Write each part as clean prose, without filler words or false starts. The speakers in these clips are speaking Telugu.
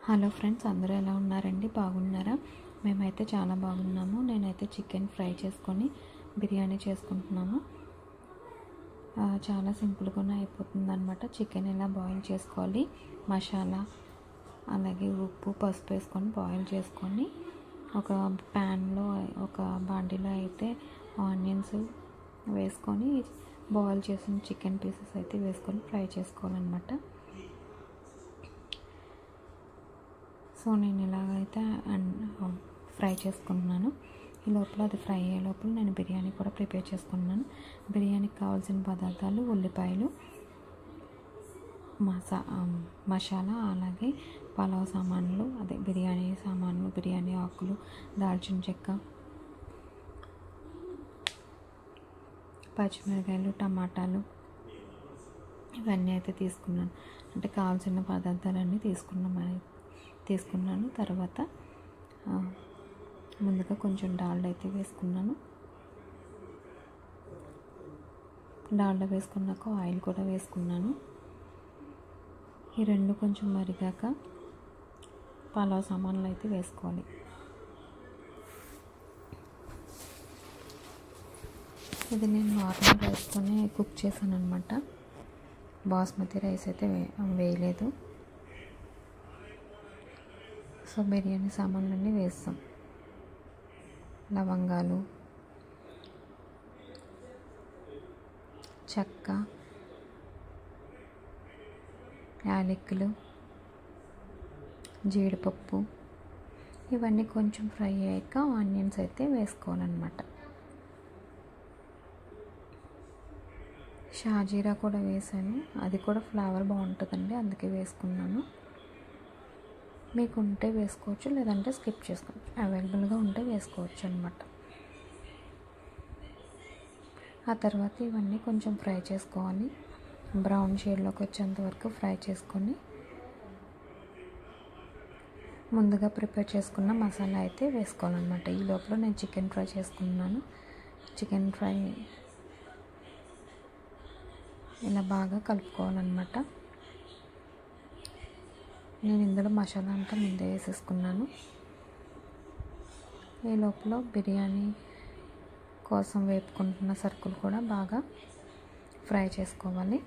హలో ఫ్రెండ్స్, అందరూ ఎలా ఉన్నారండి? బాగున్నారా? మేమైతే చాలా బాగున్నాము. నేనైతే చికెన్ ఫ్రై చేసుకొని బిర్యానీ చేసుకుంటున్నాము. చాలా సింపుల్గానే అయిపోతుంది అనమాట. చికెన్ ఇలా బాయిల్ చేసుకోవాలి. మసాలా అలాగే ఉప్పు పసుపు వేసుకొని బాయిల్ చేసుకొని ఒక ప్యాన్లో ఒక బాండీలో అయితే ఆనియన్స్ వేసుకొని బాయిల్ చేసిన చికెన్ పీసెస్ అయితే వేసుకొని ఫ్రై చేసుకోవాలన్నమాట. సో నేను ఇలాగైతే ఫ్రై చేసుకుంటున్నాను. ఈ లోపల అది ఫ్రై అయ్యే లోపల నేను బిర్యానీ కూడా ప్రిపేర్ చేసుకున్నాను. బిర్యానీకి కావాల్సిన పదార్థాలు ఉల్లిపాయలు, మసాలా, అలాగే పలావ్ సామాన్లు, అదే బిర్యానీ సామాన్లు, బిర్యానీ ఆకులు, దాల్చిన చెక్క, పచ్చిమిరకాయలు, టమాటాలు ఇవన్నీ అయితే తీసుకున్నాను. అంటే కావాల్సిన పదార్థాలన్నీ తీసుకున్నాను. తర్వాత ముందుగా కొంచెం డాల్డా అయితే వేసుకున్నాను. డాల్డా వేసుకున్నాక ఆయిల్ కూడా వేసుకున్నాను. ఈ రెండు కొంచెం మరిగాక పలావ్ సామాన్లు అయితే వేసుకోవాలి. ఇది నేను నార్మల్ రైస్తోనే కుక్ చేశాను అనమాట. బాస్మతి రైస్ అయితే వేయలేదు. సో బిర్యానీ సామాన్లన్నీ వేస్తాం. లవంగాలు, చెక్క, యాలకులు, జీడిపప్పు ఇవన్నీ కొంచెం ఫ్రై అయ్యాక ఆనియన్స్ అయితే వేసుకోవాలన్నమాట. షాజీరా కూడా వేసాను. అది కూడా ఫ్లేవర్ బాగుంటుందండి, అందుకే వేసుకున్నాను. మీకు ఉంటే వేసుకోవచ్చు, లేదంటే స్కిప్ చేసుకోవచ్చు. అవైలబుల్గా ఉంటే వేసుకోవచ్చు అనమాట. ఆ తర్వాత ఇవన్నీ కొంచెం ఫ్రై చేసుకోవాలి. బ్రౌన్ షేడ్లోకి వచ్చేంత వరకు ఫ్రై చేసుకొని ముందుగా ప్రిపేర్ చేసుకున్న మసాలా అయితే వేసుకోవాలన్నమాట. ఈ లోపల నేను చికెన్ ఫ్రై చేసుకున్నాను. చికెన్ ఫ్రై ఇలా బాగా కలుపుకోవాలన్నమాట. నేను ఇందులో మసాలా అంతా ముందే వేసేసుకున్నాను. ఈ లోపల బిర్యానీ కోసం వేపుకుంటున్న సరుకులు కూడా బాగా ఫ్రై చేసుకోవాలి.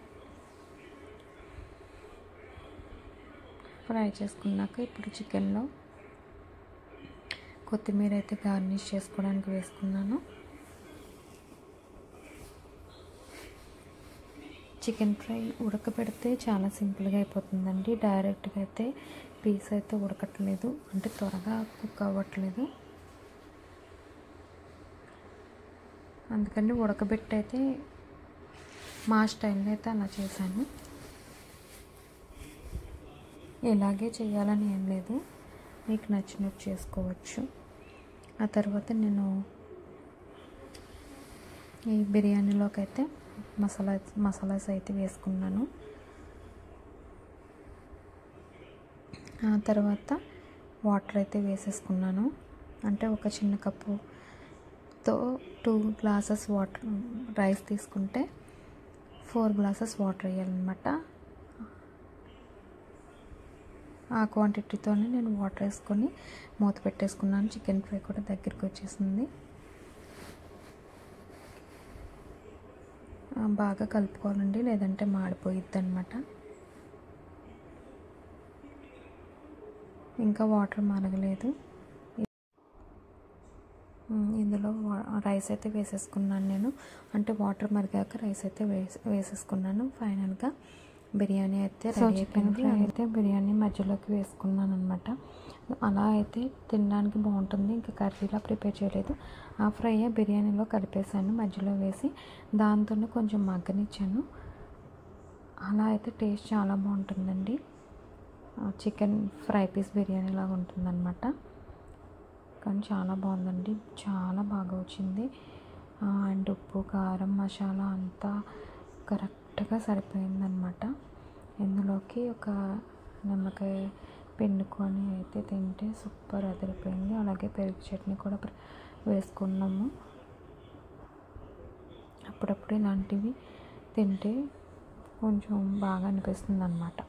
ఫ్రై చేసుకున్నాక ఇప్పుడు చికెన్లో కొత్తిమీర అయితే గార్నిష్ చేసుకోవడానికి వేసుకున్నాను. చికెన్ ఫ్రై ఉడకబెడితే చాలా సింపుల్గా అయిపోతుందండి. డైరెక్ట్గా అయితే పీస్ అయితే ఉడకట్లేదు, అంటే త్వరగా కుక్ అవ్వట్లేదు. అందుకని ఉడకబెట్టి అయితే మా స్టైల్లో అయితే అలా చేశాను. ఇలాగే చేయాలని ఏం లేదు, మీకు నచ్చినట్టు చేసుకోవచ్చు. ఆ తర్వాత నేను ఈ బిర్యానీలోకి అయితే మసాలాస్ అయితే వేసుకున్నాను. ఆ తర్వాత వాటర్ అయితే వేసేసుకున్నాను. అంటే ఒక చిన్న కప్పుతో 2 గ్లాసెస్ వాటర్ రైస్ తీసుకుంటే 4 గ్లాసెస్ వాటర్ వేయాలన్నమాట. ఆ క్వాంటిటీతోనే నేను వాటర్ వేసుకొని మూత పెట్టేసుకున్నాను. చికెన్ ఫ్రై కూడా దగ్గరికి వచ్చేసింది. బాగా కలుపుకోవాలండి, లేదంటే మాడిపోయిద్ది అనమాట. ఇంకా వాటర్ మరగలేదు. ఇందులో రైస్ అయితే వేసేసుకున్నాను నేను. అంటే వాటర్ మరిగాక రైస్ అయితే వేసేసుకున్నాను. ఫైనల్గా బిర్యానీ అయితే చికెన్ ఫ్రై అయితే బిర్యానీ మధ్యలోకి వేసుకున్నాను అనమాట. అలా అయితే తినడానికి బాగుంటుంది. ఇంకా కర్రీలా ప్రిపేర్ చేయలేదు. ఆ ఫ్రై బిర్యానీలో కలిపేసాను, మధ్యలో వేసి దాంతోనే కొంచెం మగ్గనిచ్చాను. అలా అయితే టేస్ట్ చాలా బాగుంటుందండి. చికెన్ ఫ్రై పీస్ బిర్యానీ లాగా ఉంటుందన్నమాట. కానీ చాలా బాగుందండి, చాలా బాగా వచ్చింది. అండ్ ఉప్పు, కారం, మసాలా అంతా కరెక్ట్గా సరిపోయిందనమాట. ఇందులోకి ఒక నిమ్మకాయ పిండుకొని అయితే తింటే సూపర్ అదిరిపోయింది. అలాగే పెరుగు చట్నీ కూడా వేసుకున్నాము. అప్పుడప్పుడు ఇలాంటివి తింటే కొంచెం బాగా అనిపిస్తుంది అన్నమాట.